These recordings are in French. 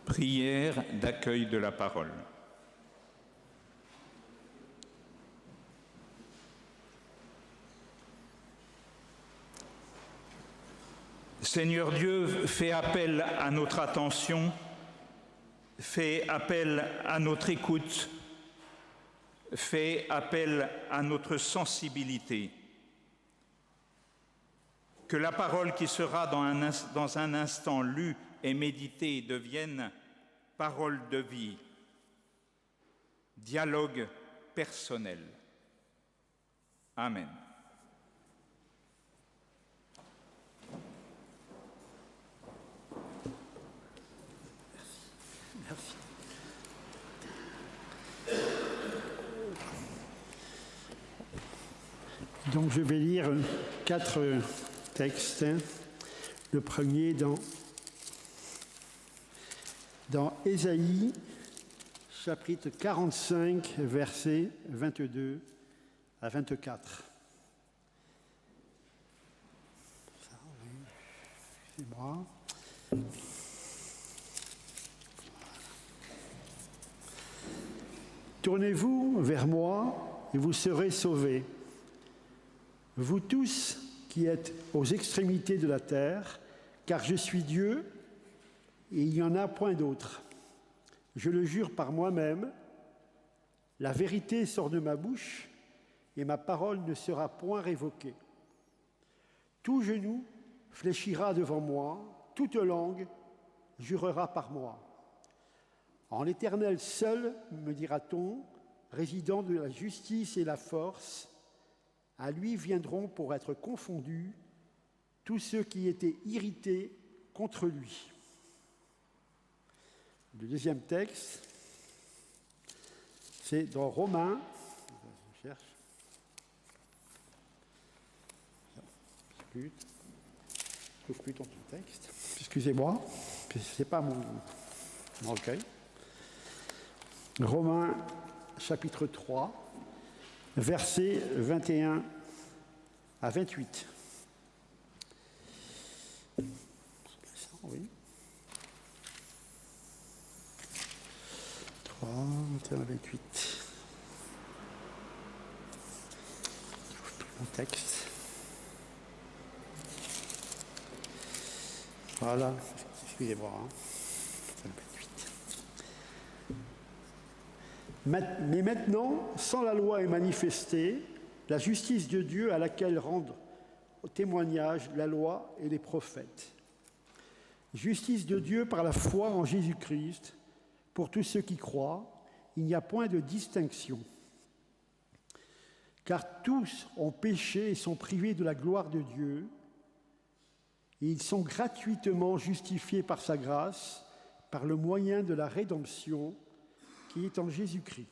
Prière d'accueil de la parole. Seigneur Dieu, fais appel à notre attention, fais appel à notre écoute, fais appel à notre sensibilité. Que la parole qui sera dans un instant lue et méditée devienne parole de vie, dialogue personnel. Amen. Merci. Donc je vais lire 4 textes. Le premier dans Ésaïe, chapitre 45, versets 22 à 24. Ça, oui, excusez-moi. Tournez-vous vers moi et vous serez sauvés. Vous tous qui êtes aux extrémités de la terre, car je suis Dieu et il n'y en a point d'autre. Je le jure par moi-même, la vérité sort de ma bouche et ma parole ne sera point révoquée. Tout genou fléchira devant moi, toute langue jurera par moi. En l'Éternel seul, me dira-t-on, résident de la justice et la force, à lui viendront pour être confondus tous ceux qui étaient irrités contre lui. Le deuxième texte, c'est dans Romains. Je cherche. Je ne trouve plus ton texte. Excusez-moi, ce n'est pas mon recueil. Romains, chapitre 3, versets 21 à 28. Oui. 3, 21 à 28. Je trouve plus mon texte. Voilà, excusez-moi. 28. Mais maintenant, sans la loi est manifestée, la justice de Dieu à laquelle rendent témoignage la loi et les prophètes. Justice de Dieu par la foi en Jésus-Christ, pour tous ceux qui croient, il n'y a point de distinction. Car tous ont péché et sont privés de la gloire de Dieu, et ils sont gratuitement justifiés par sa grâce, par le moyen de la rédemption qui est en Jésus-Christ.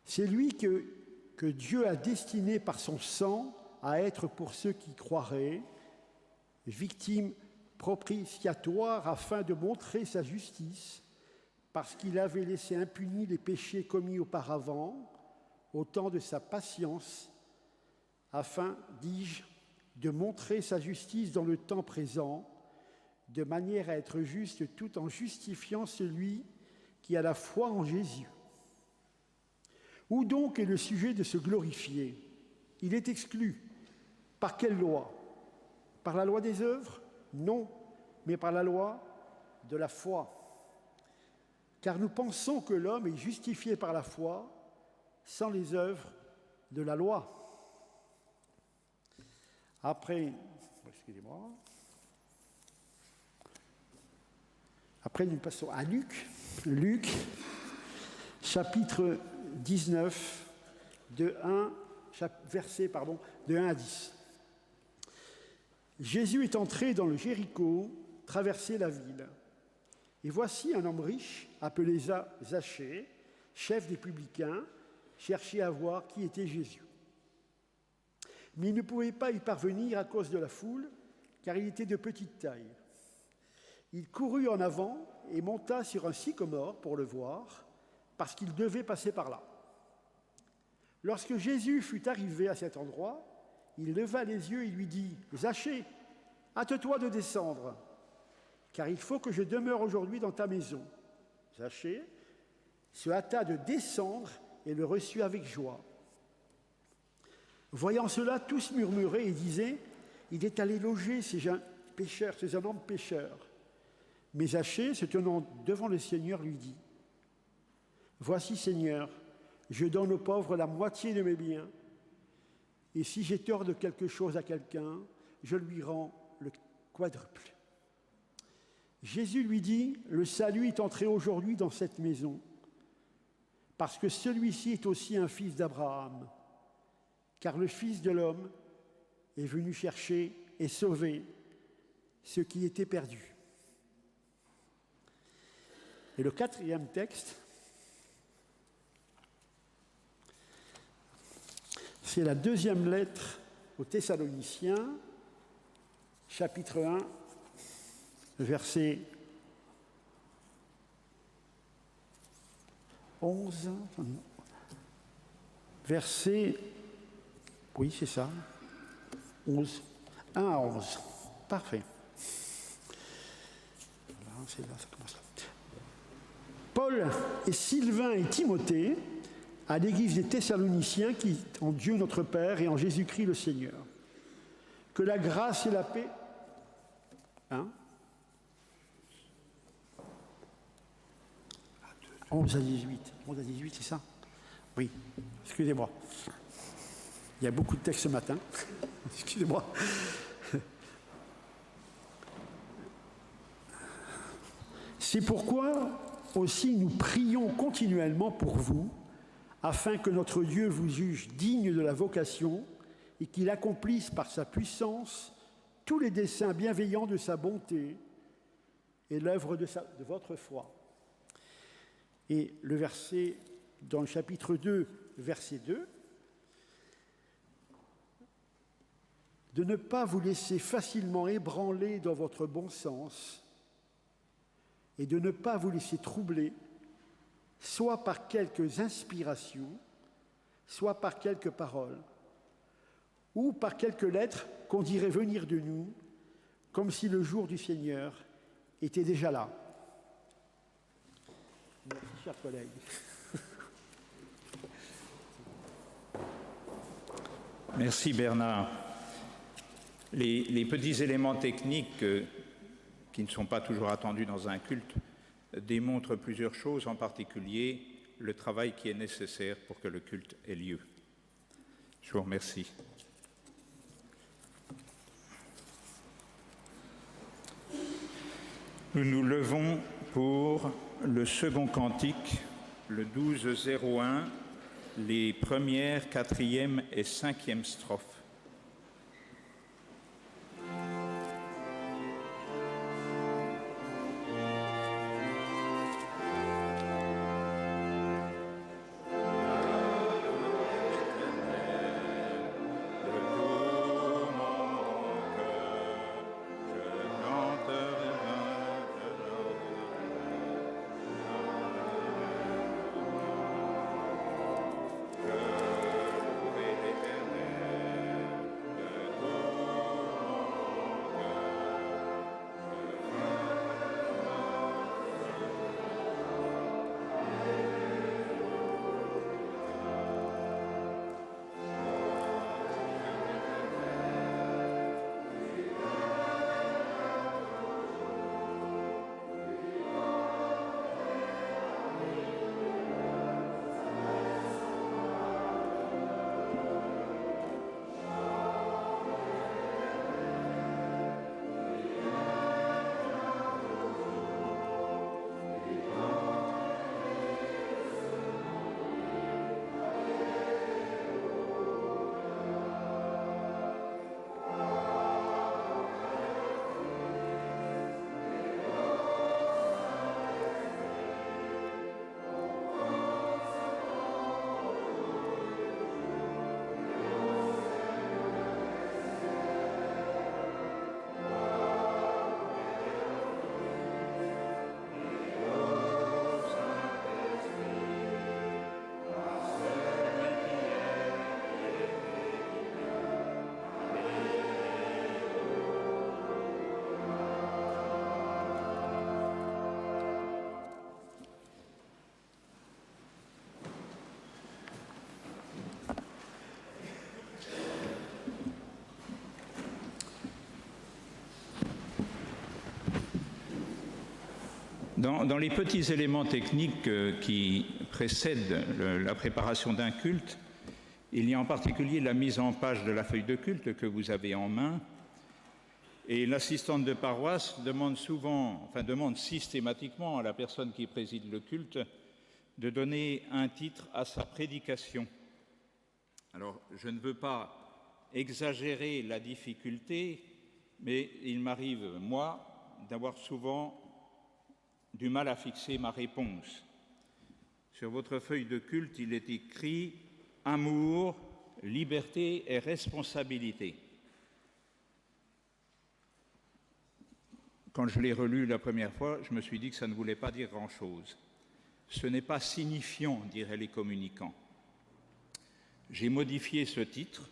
C'est lui que Dieu a destiné par son sang à être pour ceux qui croiraient, victime propitiatoire afin de montrer sa justice, parce qu'il avait laissé impunis les péchés commis auparavant, au temps de sa patience, afin, dis-je, de montrer sa justice dans le temps présent, de manière à être juste tout en justifiant celui qui a la foi en Jésus. Où donc est le sujet de se glorifier? Il est exclu. Par quelle loi? Par la loi des œuvres? Non, mais par la loi de la foi. Car nous pensons que l'homme est justifié par la foi sans les œuvres de la loi. Après, excusez-moi. Après, nous passons à Luc. Luc, chapitre 19, de 1 à 10. Jésus est entré dans le Jéricho, traversé la ville. Et voici un homme riche, appelé Zachée, chef des publicains, cherchait à voir qui était Jésus. Mais il ne pouvait pas y parvenir à cause de la foule, car il était de petite taille. Il courut en avant et monta sur un sycomore pour le voir, parce qu'il devait passer par là. Lorsque Jésus fut arrivé à cet endroit, il leva les yeux et lui dit « Zachée, hâte-toi de descendre, car il faut que je demeure aujourd'hui dans ta maison. » Zachée se hâta de descendre et le reçut avec joie. Voyant cela, tous murmuraient et disaient « Il est allé loger chez un pécheur, chez un homme pécheur. » Mais Zachée, se tenant devant le Seigneur, lui dit « Voici, Seigneur, je donne aux pauvres la moitié de mes biens, et si j'ai tort de quelque chose à quelqu'un, je lui rends le quadruple. » Jésus lui dit « Le salut est entré aujourd'hui dans cette maison, parce que celui-ci est aussi un fils d'Abraham, car le Fils de l'homme est venu chercher et sauver ce qui était perdu. » Et le quatrième texte, c'est la deuxième lettre aux Thessaloniciens, chapitre 1, verset 11, verset, oui c'est ça, 11, 1 à 11, parfait. Voilà, c'est là, ça commence là. Paul et Sylvain et Timothée, à l'église des Thessaloniciens, qui est en Dieu notre Père et en Jésus-Christ le Seigneur. Que la grâce et la paix... 11 à 18. 11 à 18, c'est ça? Oui, excusez-moi. Il y a beaucoup de textes ce matin. Excusez-moi. C'est pourquoi aussi nous prions continuellement pour vous, afin que notre Dieu vous juge digne de la vocation et qu'il accomplisse par sa puissance tous les desseins bienveillants de sa bonté et l'œuvre de votre foi. Et le verset, dans le chapitre 2, verset 2, de ne pas vous laisser facilement ébranler dans votre bon sens et de ne pas vous laisser troubler, soit par quelques inspirations, soit par quelques paroles, ou par quelques lettres qu'on dirait venir de nous, comme si le jour du Seigneur était déjà là. Merci, chers collègues. Merci Bernard. Les petits éléments techniques qui ne sont pas toujours attendus dans un culte démontrent plusieurs choses, en particulier le travail qui est nécessaire pour que le culte ait lieu. Je vous remercie. Nous nous levons pour le second cantique, le 1201, les premières, quatrième et cinquième strophes. Dans les petits éléments techniques qui précèdent la préparation d'un culte, il y a en particulier la mise en page de la feuille de culte que vous avez en main. Et l'assistante de paroisse demande systématiquement à la personne qui préside le culte de donner un titre à sa prédication. Alors, je ne veux pas exagérer la difficulté, mais il m'arrive, moi, d'avoir souvent du mal à fixer ma réponse. Sur votre feuille de culte, il est écrit « Amour, liberté et responsabilité ». Quand je l'ai relu la première fois, je me suis dit que ça ne voulait pas dire grand-chose. Ce n'est pas signifiant, diraient les communicants. J'ai modifié ce titre,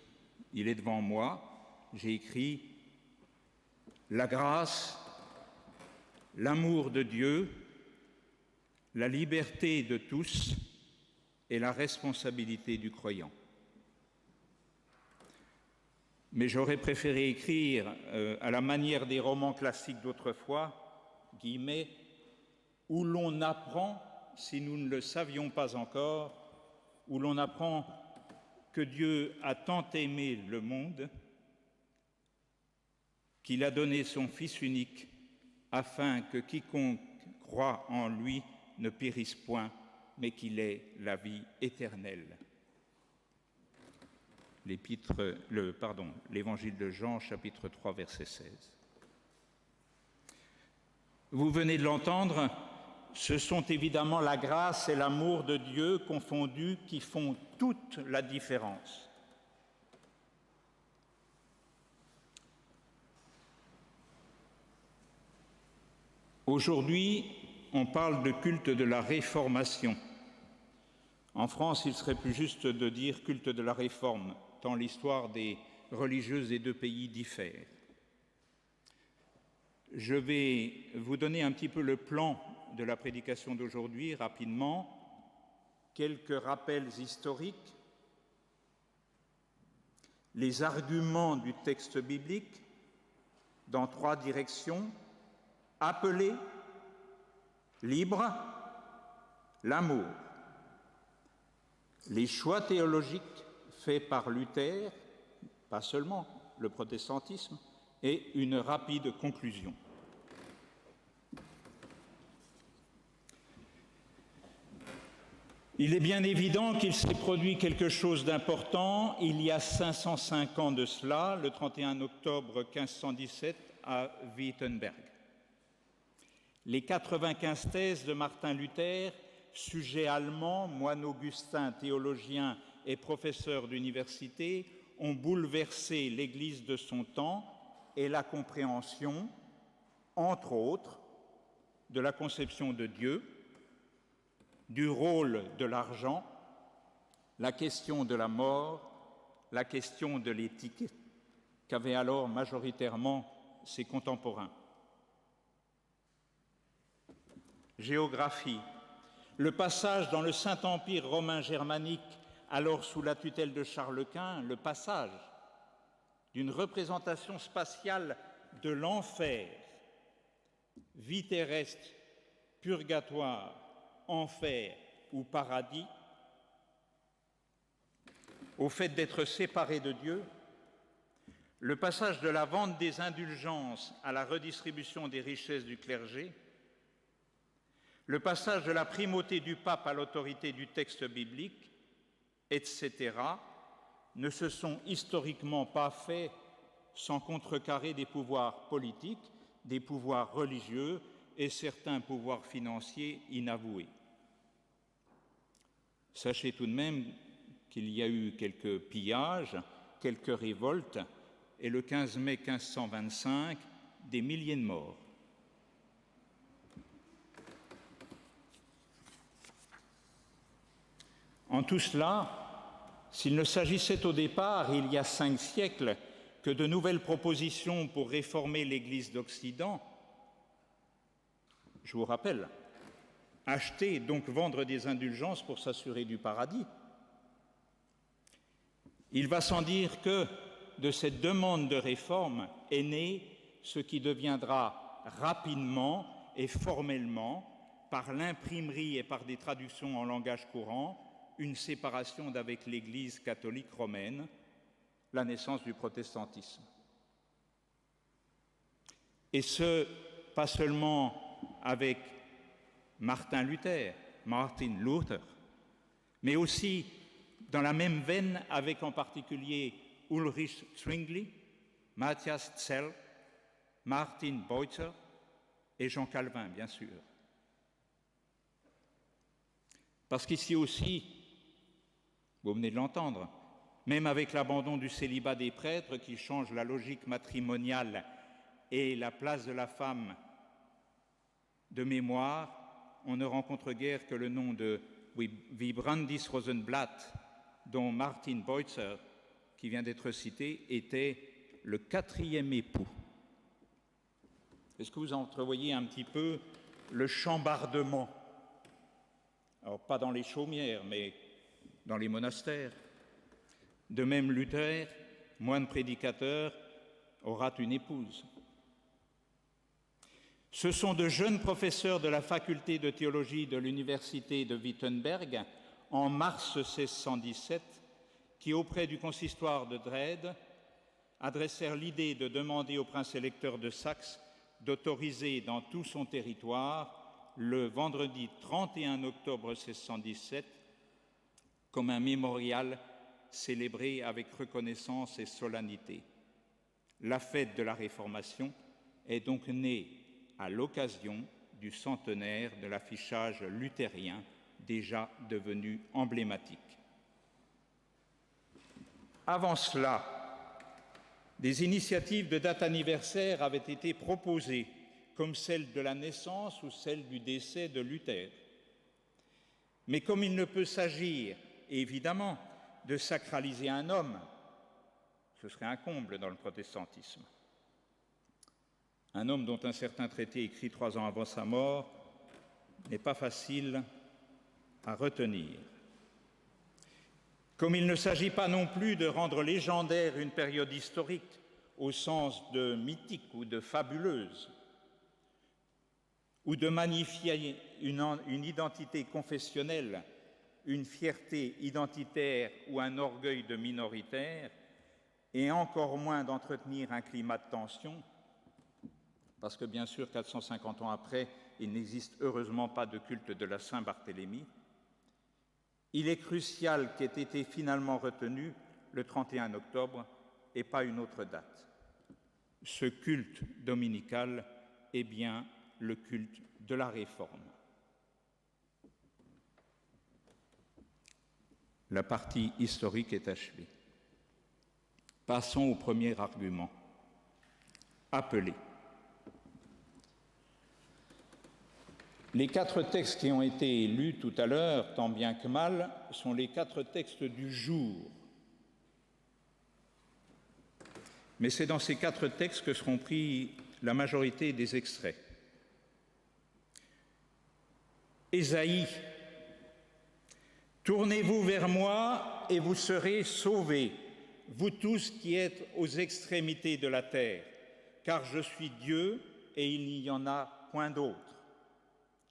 il est devant moi, j'ai écrit « La grâce, l'amour de Dieu, la liberté de tous et la responsabilité du croyant ». Mais j'aurais préféré écrire, à la manière des romans classiques d'autrefois, guillemets, « où l'on apprend, si nous ne le savions pas encore, où l'on apprend que Dieu a tant aimé le monde qu'il a donné son Fils unique afin que quiconque croit en lui ne périsse point, mais qu'il ait la vie éternelle. » L'Évangile de Jean, chapitre 3, verset 16. Vous venez de l'entendre, ce sont évidemment la grâce et l'amour de Dieu confondus qui font toute la différence. Aujourd'hui, on parle de culte de la Réformation. En France, il serait plus juste de dire culte de la Réforme, tant l'histoire des religieuses des deux pays diffère. Je vais vous donner un petit peu le plan de la prédication d'aujourd'hui, rapidement. Quelques rappels historiques, les arguments du texte biblique dans 3 directions: appelé, libre, l'amour. Les choix théologiques faits par Luther, pas seulement le protestantisme, et une rapide conclusion. Il est bien évident qu'il s'est produit quelque chose d'important il y a 505 ans de cela, le 31 octobre 1517 à Wittenberg. Les 95 thèses de Martin Luther, sujet allemand, moine augustin, théologien et professeur d'université, ont bouleversé l'Église de son temps et la compréhension, entre autres, de la conception de Dieu, du rôle de l'argent, la question de la mort, la question de l'éthique qu'avaient alors majoritairement ses contemporains. Géographie. Le passage dans le Saint-Empire romain germanique, alors sous la tutelle de Charles Quint, le passage d'une représentation spatiale de l'enfer, vie terrestre, purgatoire, enfer ou paradis, au fait d'être séparé de Dieu, le passage de la vente des indulgences à la redistribution des richesses du clergé, le passage de la primauté du pape à l'autorité du texte biblique, etc., ne se sont historiquement pas faits sans contrecarrer des pouvoirs politiques, des pouvoirs religieux et certains pouvoirs financiers inavoués. Sachez tout de même qu'il y a eu quelques pillages, quelques révoltes, et le 15 mai 1525, des milliers de morts. En tout cela, s'il ne s'agissait au départ, il y a 5 siècles, que de nouvelles propositions pour réformer l'Église d'Occident, je vous rappelle, acheter, donc vendre des indulgences pour s'assurer du paradis. Il va sans dire que de cette demande de réforme est né ce qui deviendra rapidement et formellement par l'imprimerie et par des traductions en langage courant, une séparation d'avec l'Église catholique romaine, la naissance du protestantisme. Et ce, pas seulement avec Martin Luther, mais aussi dans la même veine avec en particulier Ulrich Zwingli, Matthias Zell, Martin Beutzer et Jean Calvin, bien sûr. Parce qu'ici aussi, vous venez de l'entendre, même avec l'abandon du célibat des prêtres qui change la logique matrimoniale et la place de la femme de mémoire, on ne rencontre guère que le nom de Vibrandis Rosenblatt, dont Martin Beutzer, qui vient d'être cité, était le 4e époux. Est-ce que vous entrevoyez un petit peu le chambardement? Alors, pas dans les chaumières, mais dans les monastères. De même, Luther, moine prédicateur, aura une épouse. Ce sont de jeunes professeurs de la faculté de théologie de l'université de Wittenberg, en mars 1617, qui, auprès du consistoire de Dresde, adressèrent l'idée de demander au prince électeur de Saxe d'autoriser dans tout son territoire le vendredi 31 octobre 1617 comme un mémorial célébré avec reconnaissance et solennité. La fête de la Réformation est donc née à l'occasion du centenaire de l'affichage luthérien déjà devenu emblématique. Avant cela, des initiatives de date anniversaire avaient été proposées, comme celle de la naissance ou celle du décès de Luther. Mais comme il ne peut s'agir, évidemment, de sacraliser un homme, ce serait un comble dans le protestantisme. Un homme dont un certain traité écrit 3 ans avant sa mort n'est pas facile à retenir. Comme il ne s'agit pas non plus de rendre légendaire une période historique au sens de mythique ou de fabuleuse, ou de magnifier une identité confessionnelle, une fierté identitaire ou un orgueil de minoritaire, et encore moins d'entretenir un climat de tension, parce que bien sûr, 450 ans après, il n'existe heureusement pas de culte de la Saint-Barthélemy, il est crucial qu'ait été finalement retenu le 31 octobre et pas une autre date. Ce culte dominical est bien le culte de la Réforme. La partie historique est achevée. Passons au premier argument. Appeler. Les 4 textes qui ont été lus tout à l'heure, tant bien que mal, sont les 4 textes du jour. Mais c'est dans ces 4 textes que seront pris la majorité des extraits. Ésaïe, tournez-vous vers moi et vous serez sauvés, vous tous qui êtes aux extrémités de la terre, car je suis Dieu et il n'y en a point d'autre.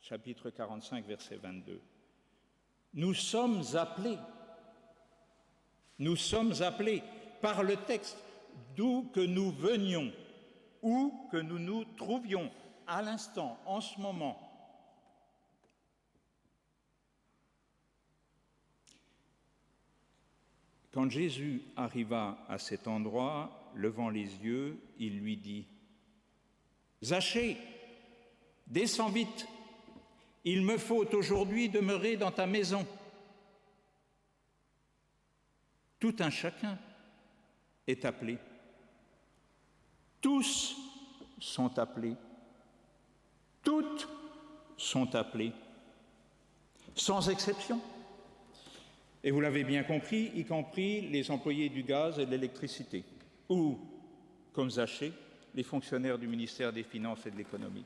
Chapitre 45, verset 22. Nous sommes appelés par le texte, d'où que nous venions, où que nous nous trouvions, à l'instant, en ce moment. Quand Jésus arriva à cet endroit, levant les yeux, il lui dit « Zachée, descends vite, il me faut aujourd'hui demeurer dans ta maison. » Tout un chacun est appelé. Tous sont appelés. Toutes sont appelées, sans exception. Et vous l'avez bien compris, y compris les employés du gaz et de l'électricité, ou, comme Zachée, les fonctionnaires du ministère des Finances et de l'Économie.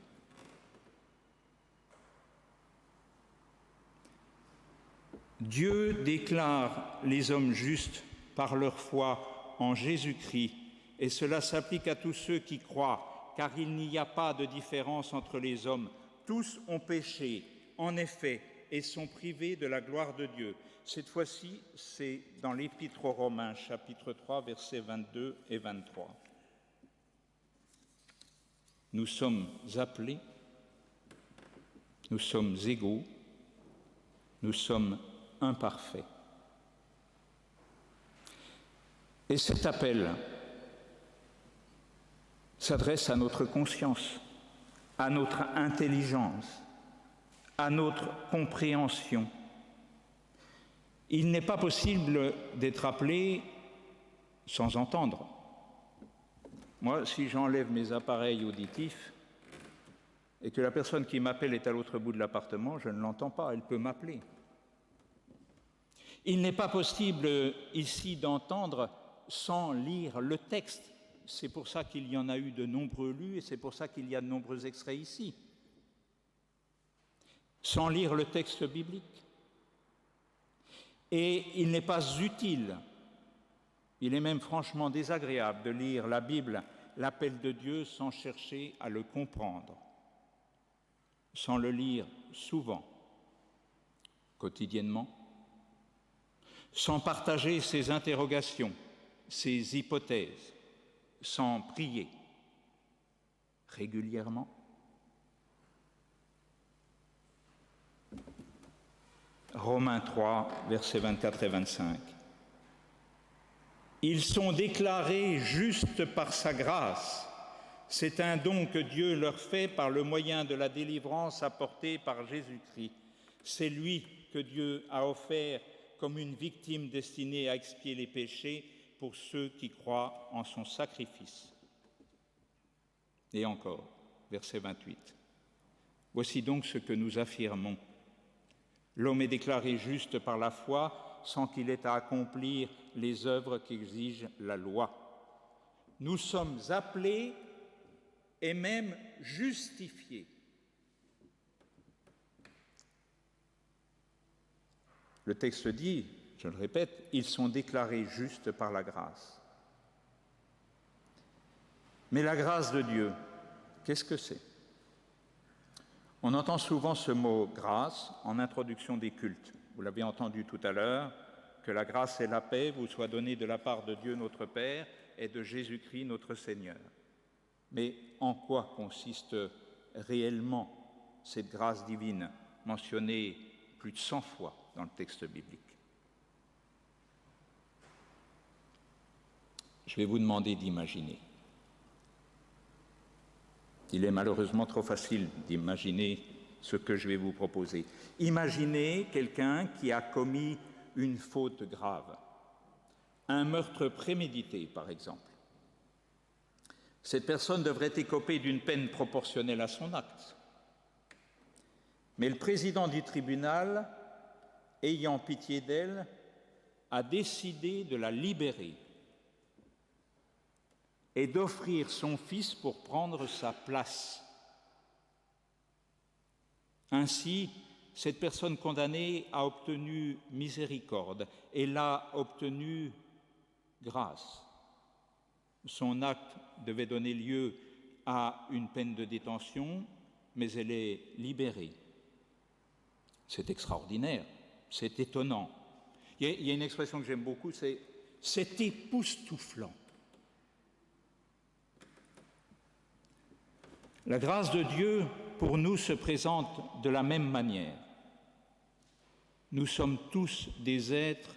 Dieu déclare les hommes justes par leur foi en Jésus-Christ, et cela s'applique à tous ceux qui croient, car il n'y a pas de différence entre les hommes. Tous ont péché en effet, et sont privés de la gloire de Dieu. Cette fois-ci, c'est dans l'Épître aux Romains, chapitre 3, versets 22 et 23. Nous sommes appelés, nous sommes égaux, nous sommes imparfaits. Et cet appel s'adresse à notre conscience, à notre intelligence, à notre compréhension. Il n'est pas possible d'être appelé sans entendre. Moi, si j'enlève mes appareils auditifs et que la personne qui m'appelle est à l'autre bout de l'appartement, je ne l'entends pas, elle peut m'appeler. Il n'est pas possible ici d'entendre sans lire le texte. C'est pour ça qu'il y en a eu de nombreux lus et c'est pour ça qu'il y a de nombreux extraits ici. Sans lire le texte biblique. Et il n'est pas utile, il est même franchement désagréable de lire la Bible, l'appel de Dieu, sans chercher à le comprendre, sans le lire souvent, quotidiennement, sans partager ses interrogations, ses hypothèses, sans prier régulièrement. Romains 3, versets 24 et 25. Ils sont déclarés justes par sa grâce. C'est un don que Dieu leur fait par le moyen de la délivrance apportée par Jésus-Christ. C'est lui que Dieu a offert comme une victime destinée à expier les péchés pour ceux qui croient en son sacrifice. Et encore, verset 28. Voici donc ce que nous affirmons. L'homme est déclaré juste par la foi sans qu'il ait à accomplir les œuvres qu'exige la loi. Nous sommes appelés et même justifiés. Le texte dit, je le répète, ils sont déclarés justes par la grâce. Mais la grâce de Dieu, qu'est-ce que c'est ? On entend souvent ce mot « grâce » en introduction des cultes. Vous l'avez entendu tout à l'heure, que la grâce et la paix vous soient données de la part de Dieu notre Père et de Jésus-Christ notre Seigneur. Mais en quoi consiste réellement cette grâce divine mentionnée plus de 100 fois dans le texte biblique ? Je vais vous demander d'imaginer. Il est malheureusement trop facile d'imaginer ce que je vais vous proposer. Imaginez quelqu'un qui a commis une faute grave, un meurtre prémédité par exemple. Cette personne devrait écoper d'une peine proportionnelle à son acte. Mais le président du tribunal, ayant pitié d'elle, a décidé de la libérer et d'offrir son fils pour prendre sa place. Ainsi, cette personne condamnée a obtenu miséricorde et l'a obtenu grâce. Son acte devait donner lieu à une peine de détention, mais elle est libérée. C'est extraordinaire, c'est étonnant. Il y a une expression que j'aime beaucoup, c'est époustouflant. La grâce de Dieu, pour nous, se présente de la même manière. Nous sommes tous des êtres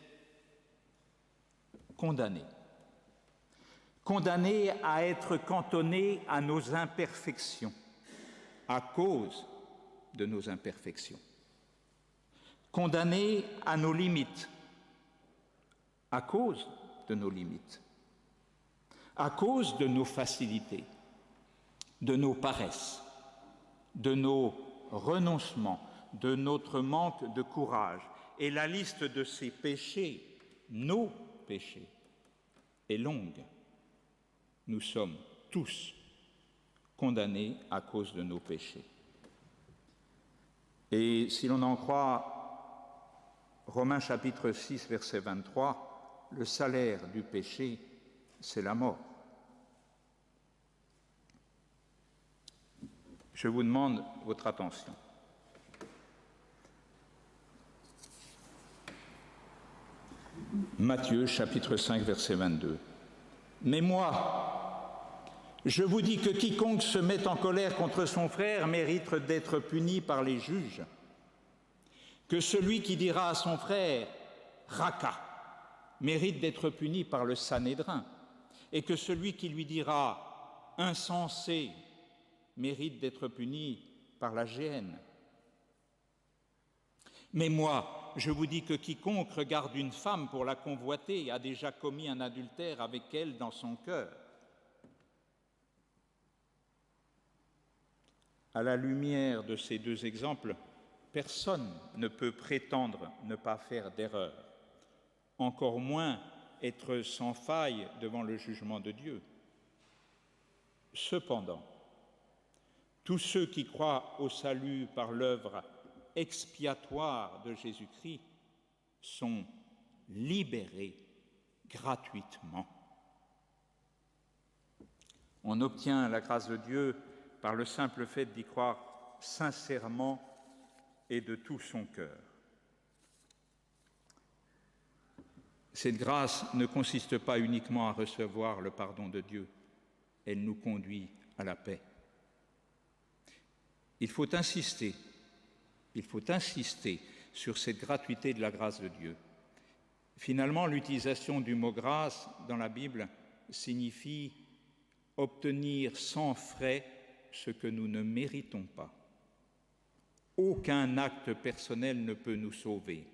condamnés. Condamnés à être cantonnés à nos imperfections, à cause de nos imperfections. Condamnés à nos limites, à cause de nos limites. À cause de nos facilités, de nos paresses, de nos renoncements, de notre manque de courage. Et la liste de ces péchés, nos péchés, est longue. Nous sommes tous condamnés à cause de nos péchés. Et si l'on en croit Romains chapitre 6, verset 23, le salaire du péché, c'est la mort. Je vous demande votre attention. Matthieu chapitre 5 verset 22. Mais moi, je vous dis que quiconque se met en colère contre son frère mérite d'être puni par les juges. Que celui qui dira à son frère « Raka » mérite d'être puni par le Sanhédrin, et que celui qui lui dira « Insensé » mérite d'être puni par la géhenne. Mais moi, je vous dis que quiconque regarde une femme pour la convoiter a déjà commis un adultère avec elle dans son cœur. À la lumière de ces deux exemples, personne ne peut prétendre ne pas faire d'erreur, encore moins être sans faille devant le jugement de Dieu. Cependant, tous ceux qui croient au salut par l'œuvre expiatoire de Jésus-Christ sont libérés gratuitement. On obtient la grâce de Dieu par le simple fait d'y croire sincèrement et de tout son cœur. Cette grâce ne consiste pas uniquement à recevoir le pardon de Dieu, elle nous conduit à la paix. Il faut insister sur cette gratuité de la grâce de Dieu. Finalement, l'utilisation du mot grâce dans la Bible signifie obtenir sans frais ce que nous ne méritons pas. Aucun acte personnel ne peut nous sauver,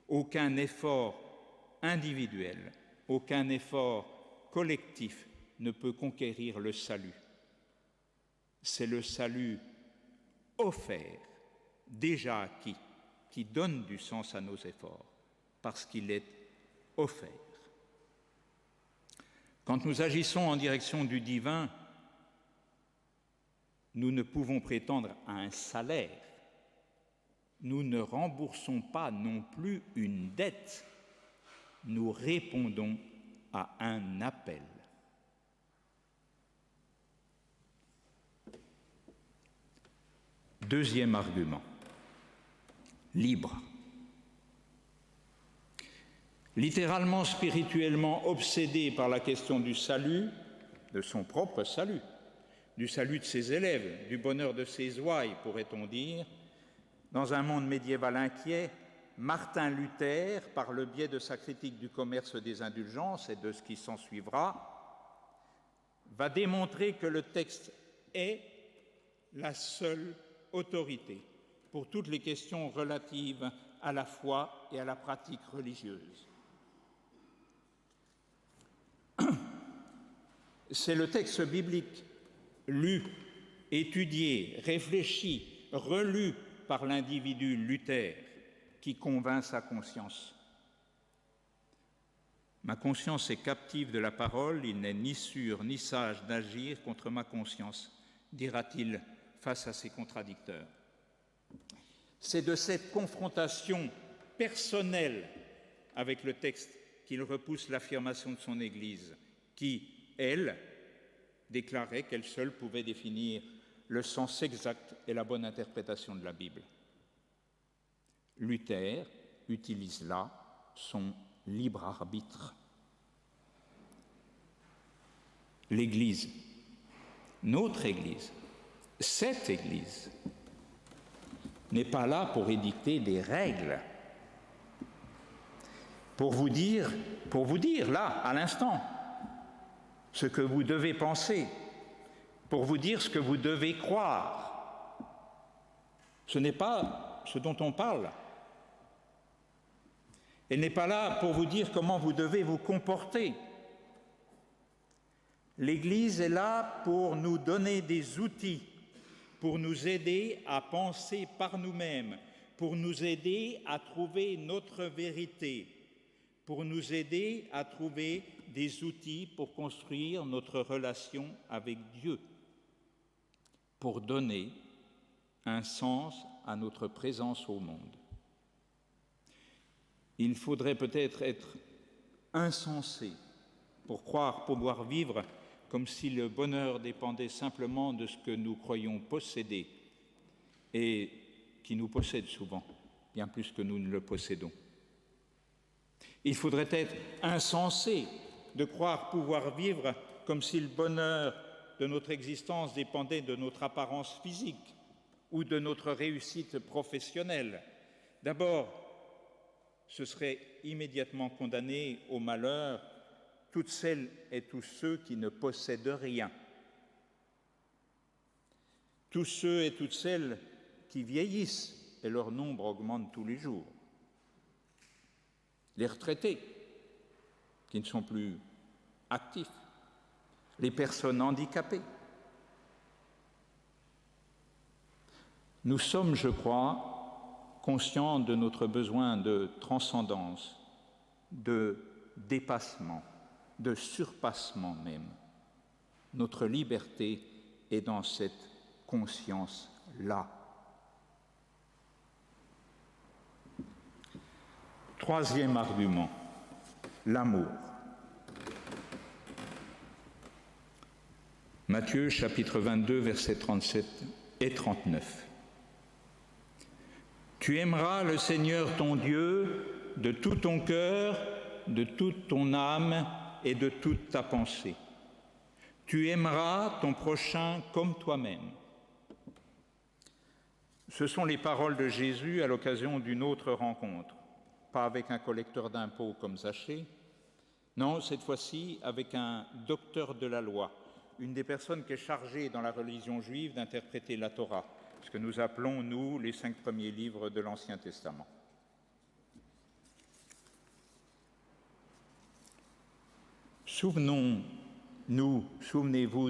aucun effort individuel, aucun effort collectif ne peut conquérir le salut. C'est le salut offert, déjà acquis, qui donne du sens à nos efforts, parce qu'il est offert. Quand nous agissons en direction du divin, nous ne pouvons prétendre à un salaire. Nous ne remboursons pas non plus une dette. Nous répondons à un appel. Deuxième argument, libre. Littéralement, spirituellement obsédé par la question du salut, de son propre salut, du salut de ses élèves, du bonheur de ses ouailles, pourrait-on dire, dans un monde médiéval inquiet, Martin Luther, par le biais de sa critique du commerce des indulgences et de ce qui s'ensuivra, va démontrer que le texte est la seule autorité pour toutes les questions relatives à la foi et à la pratique religieuse. C'est le texte biblique lu, étudié, réfléchi, relu par l'individu Luther qui convainc sa conscience. Ma conscience est captive de la parole, il n'est ni sûr ni sage d'agir contre ma conscience, dira-t-il face à ses contradicteurs. C'est de cette confrontation personnelle avec le texte qu'il repousse l'affirmation de son Église, qui, elle, déclarait qu'elle seule pouvait définir le sens exact et la bonne interprétation de la Bible. Luther utilise là son libre arbitre. L'Église, notre Église, cette Église, n'est pas là pour édicter des règles, pour vous dire là, à l'instant, ce que vous devez penser, pour vous dire ce que vous devez croire. Ce n'est pas ce dont on parle. Elle n'est pas là pour vous dire comment vous devez vous comporter. L'Église est là pour nous donner des outils, pour nous aider à penser par nous-mêmes, pour nous aider à trouver notre vérité, pour nous aider à trouver des outils pour construire notre relation avec Dieu, pour donner un sens à notre présence au monde. Il faudrait peut-être être insensé pour croire pouvoir vivre comme si le bonheur dépendait simplement de ce que nous croyons posséder et qui nous possède souvent, bien plus que nous ne le possédons. Il faudrait être insensé de croire pouvoir vivre comme si le bonheur de notre existence dépendait de notre apparence physique ou de notre réussite professionnelle. D'abord, ce serait immédiatement condamner au malheur toutes celles et tous ceux qui ne possèdent rien. Tous ceux et toutes celles qui vieillissent et leur nombre augmente tous les jours. Les retraités qui ne sont plus actifs, les personnes handicapées. Nous sommes, je crois, conscients de notre besoin de transcendance, de dépassement, de surpassement même. Notre liberté est dans cette conscience-là. Troisième argument, l'amour. Matthieu chapitre 22, versets 37 et 39. Tu aimeras le Seigneur ton Dieu de tout ton cœur, de toute ton âme et de toute ta pensée. Tu aimeras ton prochain comme toi-même. Ce sont les paroles de Jésus à l'occasion d'une autre rencontre, pas avec un collecteur d'impôts comme Zachée, non, cette fois-ci avec un docteur de la loi, une des personnes qui est chargée dans la religion juive d'interpréter la Torah, ce que nous appelons, nous, les 5 premiers livres de l'Ancien Testament. Souvenez-vous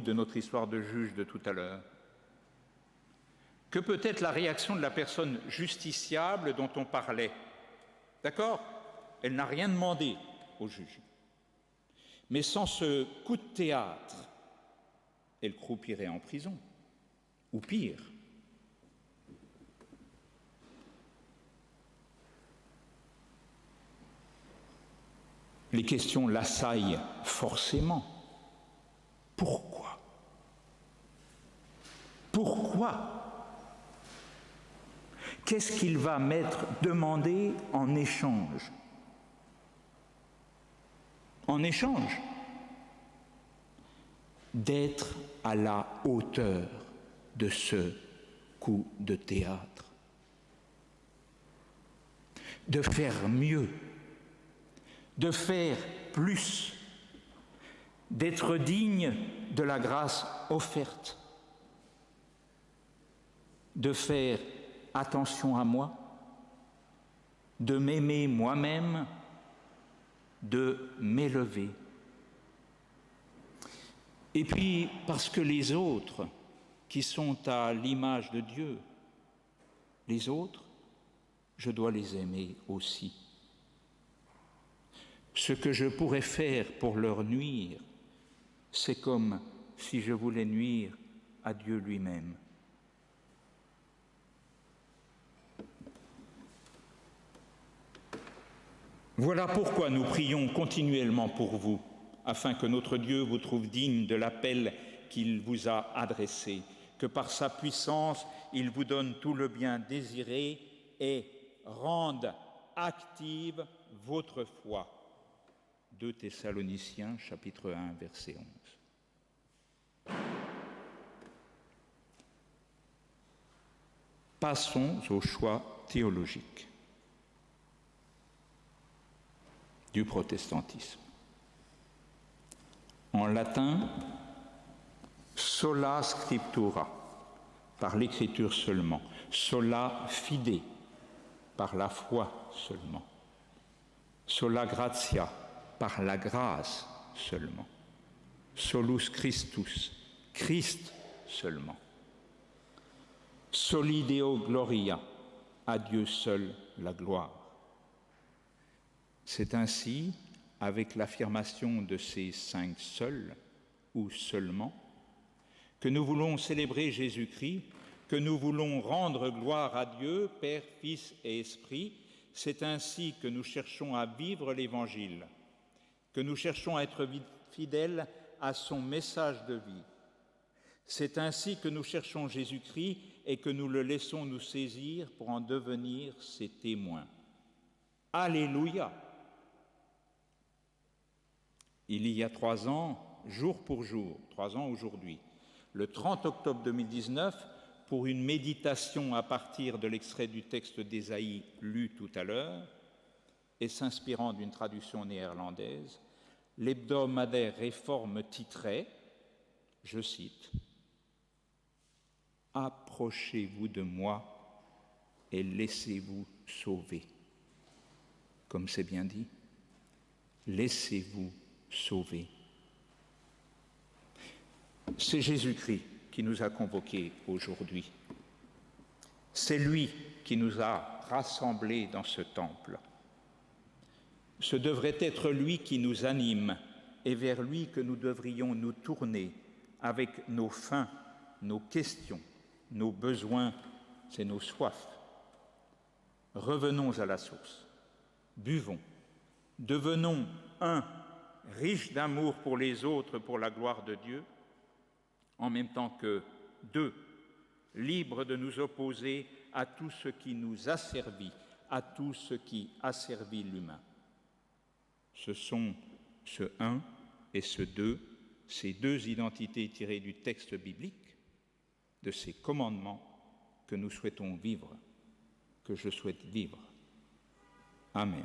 de notre histoire de juge de tout à l'heure. Que peut être la réaction de la personne justiciable dont on parlait? D'accord? Elle n'a rien demandé au juge. Mais sans ce coup de théâtre, elle croupirait en prison, ou pire. Les questions l'assaillent forcément. Pourquoi? Pourquoi? Qu'est-ce qu'il va m'être demandé en échange? En échange d'être à la hauteur de ce coup de théâtre, de faire mieux, de faire plus, d'être digne de la grâce offerte, de faire attention à moi, de m'aimer moi-même, de m'élever. Et puis, parce que les autres, qui sont à l'image de Dieu, les autres, je dois les aimer aussi. Ce que je pourrais faire pour leur nuire, c'est comme si je voulais nuire à Dieu lui-même. Voilà pourquoi nous prions continuellement pour vous, afin que notre Dieu vous trouve digne de l'appel qu'il vous a adressé, que par sa puissance, il vous donne tout le bien désiré et rende active votre foi. 2 Thessaloniciens, chapitre 1, verset 11. Passons au choix théologique du protestantisme. En latin, sola scriptura, par l'écriture seulement, sola fide, par la foi seulement, sola gratia, par la grâce seulement, solus Christus, Christ seulement, soli Deo gloria, à Dieu seul la gloire. C'est ainsi, avec l'affirmation de ces 5 seuls ou seulement, que nous voulons célébrer Jésus-Christ, que nous voulons rendre gloire à Dieu, Père, Fils et Esprit. C'est ainsi que nous cherchons à vivre l'Évangile, que nous cherchons à être fidèles à son message de vie. C'est ainsi que nous cherchons Jésus-Christ et que nous le laissons nous saisir pour en devenir ses témoins. Alléluia! il y a 3 ans, jour pour jour, 3 ans aujourd'hui, le 30 octobre 2019, pour une méditation à partir de l'extrait du texte d'Ésaïe lu tout à l'heure, et s'inspirant d'une traduction néerlandaise, l'hebdomadaire Réforme titrait, je cite, « Approchez-vous de moi et laissez-vous sauver ». Comme c'est bien dit, laissez-vous sauver. C'est Jésus-Christ qui nous a convoqués aujourd'hui. C'est lui qui nous a rassemblés dans ce temple. Ce devrait être lui qui nous anime et vers lui que nous devrions nous tourner avec nos faims, nos questions, nos besoins et nos soifs. Revenons à la source, buvons, devenons un, riche d'amour pour les autres, pour la gloire de Dieu, en même temps que 2, libre de nous opposer à tout ce qui nous asservit, à tout ce qui asservit l'humain. Ce sont ce 1 et ce 2, ces 2 identités tirées du texte biblique, de ces commandements que nous souhaitons vivre, que je souhaite vivre. Amen.